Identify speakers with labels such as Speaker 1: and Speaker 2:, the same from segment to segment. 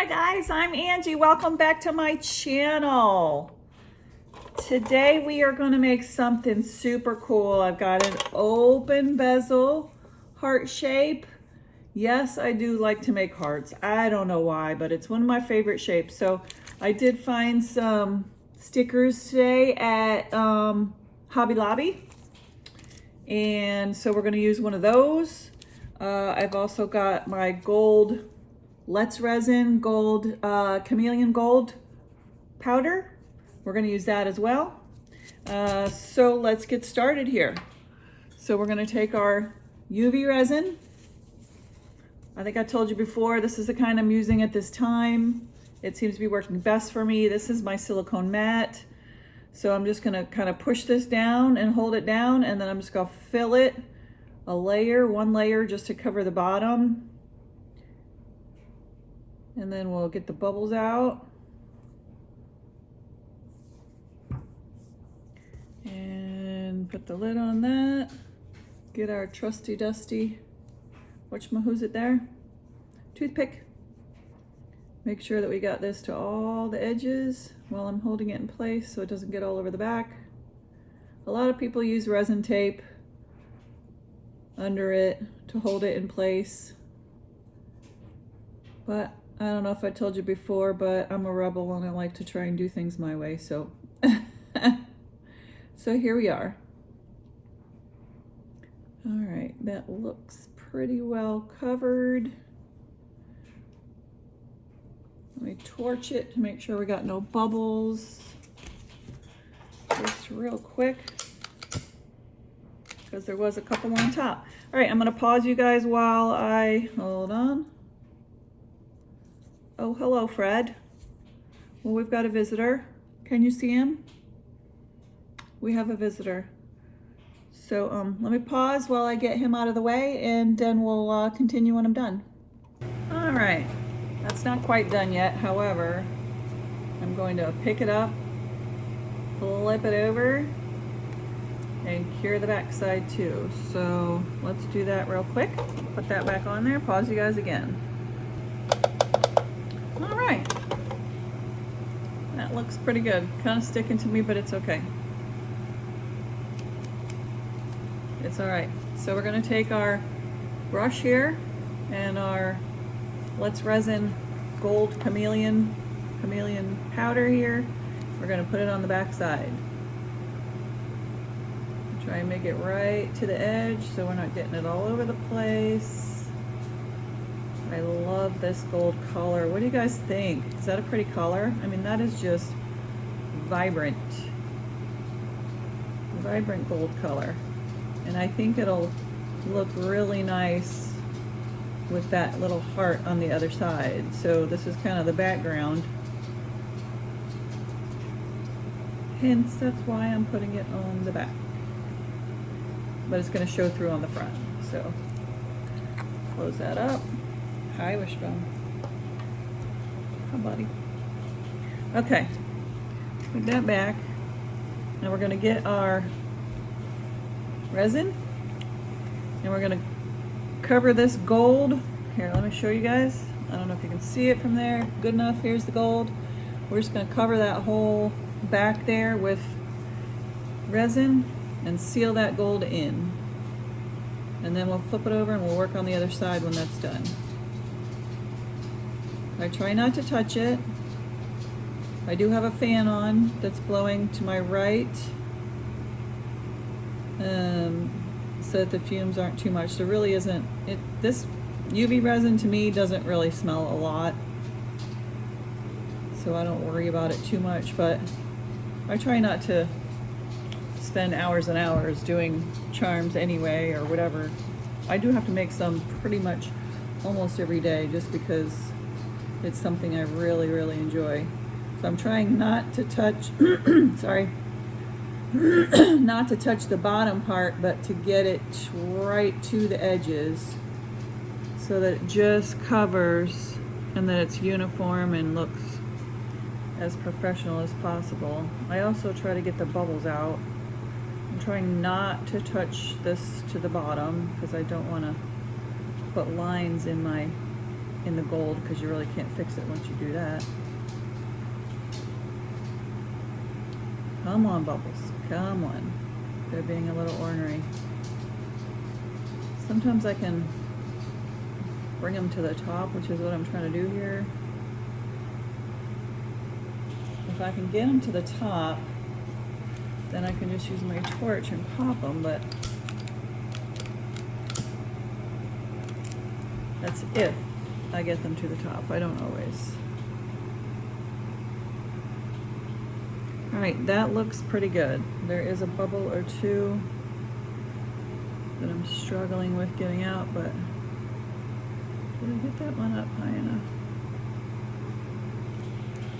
Speaker 1: Hi guys, I'm Angie. Welcome back to my channel. Today we are going to make something super cool. I've got an open bezel heart shape. Yes, I do like to make hearts. I don't know why, but it's one of my favorite shapes. So I did find some stickers today at Hobby Lobby. And so we're going to use one of those. I've also got my gold Let's Resin gold chameleon gold powder. We're going to use that as well. So let's get started here. So we're going to take our UV resin. I think I told you before, this is the kind I'm using at this time. It seems to be working best for me. This is my silicone mat. So I'm just going to kind of push this down and hold it down, and then I'm just going to fill it one layer just to cover the bottom. And then we'll get the bubbles out. And put the lid on that. Get our trusty dusty, who's it there? Toothpick. Make sure that we got this to all the edges while I'm holding it in place so it doesn't get all over the back. A lot of people use resin tape under it to hold it in place. But I don't know if I told you before, but I'm a rebel and I like to try and do things my way, so. So here we are. All right, that looks pretty well covered. Let me torch it to make sure we got no bubbles. Just real quick, because there was a couple on top. All right, I'm gonna pause you guys while I, hold on. Oh, hello, Fred. Well, we've got a visitor. Can you see him? We have a visitor. So let me pause while I get him out of the way, and then we'll continue when I'm done. All right, that's not quite done yet. However, I'm going to pick it up, flip it over, and cure the back side too. So let's do that real quick. Put that back on there, pause you guys again. All right, that looks pretty good. Kind of sticking to me, but it's okay. It's all right. So we're gonna take our brush here and our Let's Resin gold chameleon powder here. We're gonna put it on the back side. Try and make it right to the edge so we're not getting it all over the place. I love this gold color. What do you guys think? Is that a pretty color? I mean, that is just vibrant gold color. And I think it'll look really nice with that little heart on the other side. So this is kind of the background. Hence, that's why I'm putting it on the back. But it's going to show through on the front. So close that up. Hi, Wishbone. Hi, buddy. Okay, put that back. Now we're going to get our resin, and we're going to cover this gold. Here, let me show you guys. I don't know if you can see it from there. Good enough. Here's the gold. We're just going to cover that whole back there with resin and seal that gold in. And then we'll flip it over and we'll work on the other side when that's done. I try not to touch it. I do have a fan on that's blowing to my right, so that the fumes aren't too much. There really isn't, this UV resin to me doesn't really smell a lot, so I don't worry about it too much, but I try not to spend hours and hours doing charms anyway or whatever. I do have to make some pretty much almost every day just because it's something I really, really enjoy. So I'm trying not to touch, sorry, not to touch the bottom part, but to get it right to the edges so that it just covers and that it's uniform and looks as professional as possible. I also try to get the bubbles out. I'm trying not to touch this to the bottom because I don't want to put lines in my in the gold because you really can't fix it once you do that. Come on, Bubbles, come on. They're being a little ornery. Sometimes I can bring them to the top, which is what I'm trying to do here. If I can get them to the top, then I can just use my torch and pop them, but that's if I get them to the top. I don't always. All right, that looks pretty good. There is a bubble or two that I'm struggling with getting out, but did I get that one up high enough?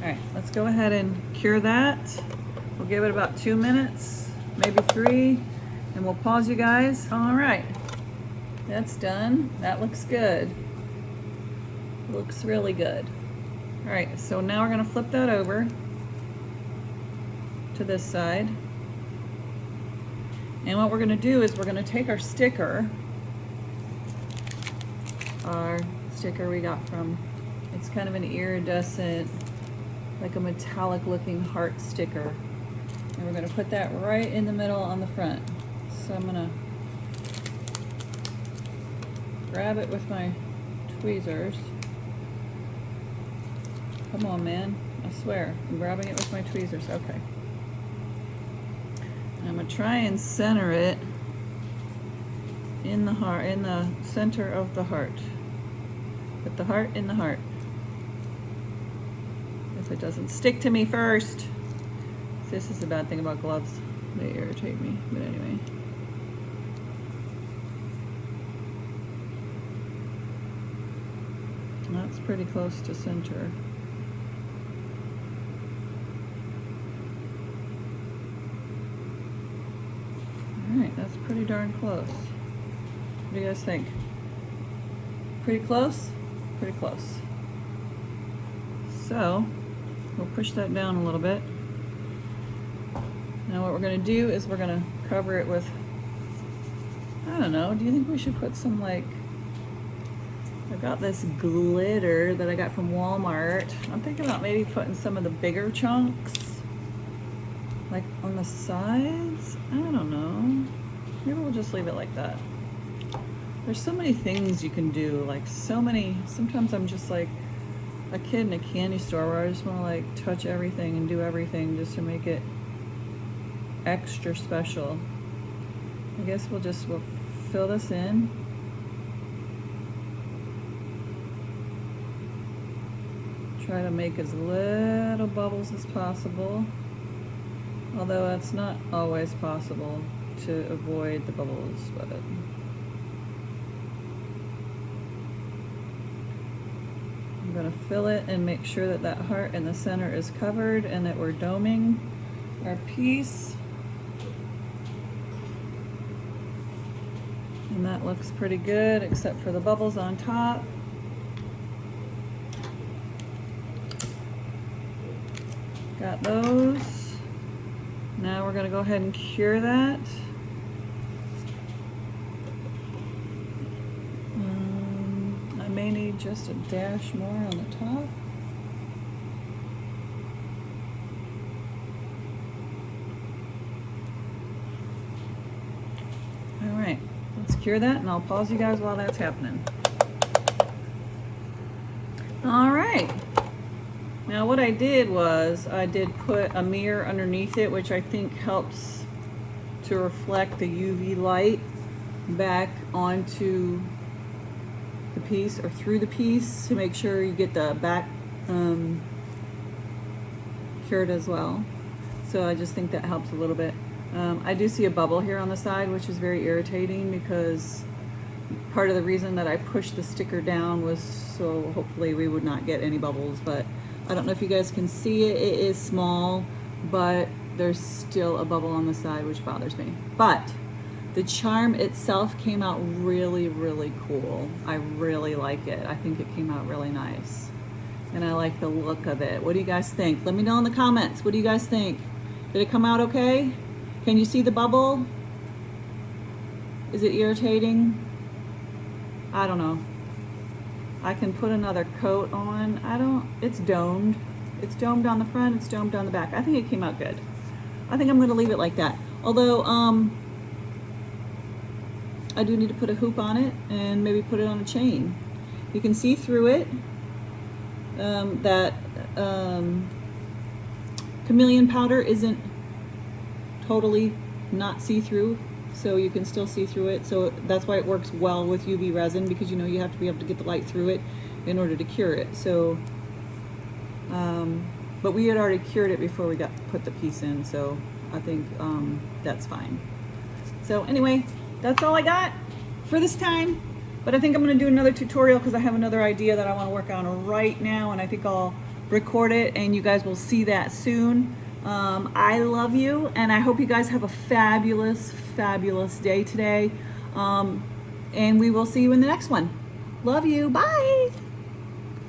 Speaker 1: All right, let's go ahead and cure that. We'll give it about 2 minutes, maybe 3, and we'll pause you guys. All right, that's done. That looks good. Looks really good. All right, so now we're gonna flip that over to this side. And what we're gonna do is we're gonna take our sticker we got from, it's kind of an iridescent, like a metallic looking heart sticker. And we're gonna put that right in the middle on the front. So I'm gonna grab it with my tweezers. Come on, man, I swear, I'm grabbing it with my tweezers, okay. And I'm gonna try and center it in the heart, in the center of the heart. Put the heart in the heart. If it doesn't stick to me first. This is the bad thing about gloves. They irritate me, but anyway. That's pretty close to center. All right, that's pretty darn close. What do you guys think? Pretty close? Pretty close. So, we'll push that down a little bit. Now what we're gonna do is we're gonna cover it with, I don't know, do you think we should put some, like, I got this glitter that I got from Walmart. I'm thinking about maybe putting some of the bigger chunks, like on the sides. I don't know. Maybe we'll just leave it like that. There's so many things you can do, like so many. Sometimes I'm just like a kid in a candy store where I just want to like touch everything and do everything just to make it extra special. I guess we'll fill this in. Try to make as little bubbles as possible, although that's not always possible to avoid the bubbles, but I'm going to fill it and make sure that that heart in the center is covered and that we're doming our piece. And that looks pretty good except for the bubbles on top. Got those. Now we're going to go ahead and cure that. I may need just a dash more on the top. All right, let's cure that and I'll pause you guys while that's happening. All right. Now what I did was I did put a mirror underneath it, which I think helps to reflect the UV light back onto the piece or through the piece to make sure you get the back cured as well. So I just think that helps a little bit. I do see a bubble here on the side, which is very irritating because part of the reason that I pushed the sticker down was so hopefully we would not get any bubbles, but I don't know if you guys can see it. It is small, but there's still a bubble on the side, which bothers me. But the charm itself came out really, really cool. I really like it. I think it came out really nice. And I like the look of it. What do you guys think? Let me know in the comments. What do you guys think? Did it come out okay? Can you see the bubble? Is it irritating? I don't know. I can put another coat on. It's domed. It's domed on the front, it's domed on the back. I think it came out good. I think I'm gonna leave it like that. Although, I do need to put a hoop on it and maybe put it on a chain. You can see through it. That chameleon powder isn't totally not see-through, so you can still see through it. So that's why it works well with UV resin, because you know you have to be able to get the light through it in order to cure it. So, but we had already cured it before we put the piece in, so I think that's fine. So anyway, that's all I got for this time. But I think I'm going to do another tutorial because I have another idea that I want to work on right now, and I think I'll record it and you guys will see that soon. I love you, and I hope you guys have a fabulous, fabulous day today. And we will see you in the next one. Love you. Bye.